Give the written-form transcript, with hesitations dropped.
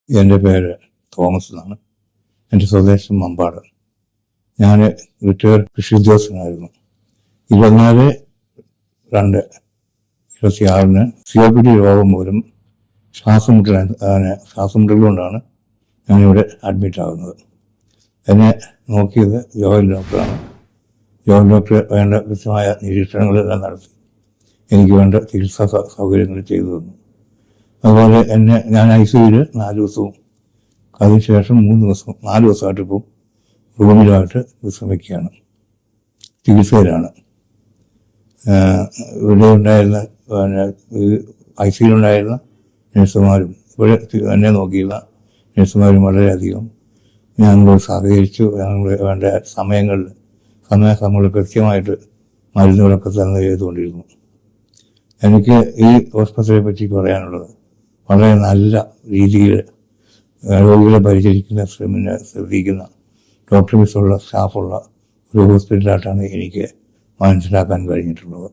എൻ്റെ പേര് തോമസ് എന്നാണ്. എൻ്റെ സ്വദേശം മമ്പാട്. ഞാൻ റിട്ടയർഡ് കൃഷി ഉദ്യോഗസ്ഥനായിരുന്നു. 24/2/26 COPD രോഗം മൂലം ശ്വാസമുട്ടൽ കൊണ്ടാണ് ഞാനിവിടെ അഡ്മിറ്റ് ആകുന്നത്. എന്നെ നോക്കിയത് ജോയൽ ഡോക്ടറാണ്. ജോയൽ ഡോക്ടർ വേണ്ട കൃത്യമായ നിരീക്ഷണങ്ങളെല്ലാം നടത്തി എനിക്ക് വേണ്ട ചികിത്സാ സൗകര്യങ്ങൾ ചെയ്തു തന്നു. അതുപോലെ ഞാൻ ICUവിൽ 4 ദിവസവും അതിനുശേഷം 4 ദിവസമായിട്ട് ഇപ്പോൾ റൂമിലായിട്ട് വിശ്രമിക്കുകയാണ്, ചികിത്സയിലാണ്. ഇവിടെ ഉണ്ടായിരുന്ന ICUവിലുണ്ടായിരുന്ന നഴ്സുമാരും ഇവിടെ എന്നെ നോക്കിയിരുന്ന നഴ്സുമാരും വളരെയധികം ഞങ്ങളോട് സഹകരിച്ചു. ഞങ്ങൾ വേണ്ട സമയങ്ങളിൽ കൃത്യമായിട്ട് മരുന്നുകളൊക്കെ തന്നെ ചെയ്തുകൊണ്ടിരുന്നു. എനിക്ക് ഈ ഹോസ്പിറ്റലിനെ പറ്റി പറയാനുള്ളത്, വളരെ നല്ല രീതിയിൽ രോഗികളെ പരിചരിക്കുന്ന ശ്രദ്ധിക്കുന്ന ഡോക്ടർമാരുള്ള സ്റ്റാഫുള്ള ഒരു ഹോസ്പിറ്റലായിട്ടാണ് എനിക്ക് മനസ്സിലാക്കാൻ കഴിഞ്ഞിട്ടുള്ളത്.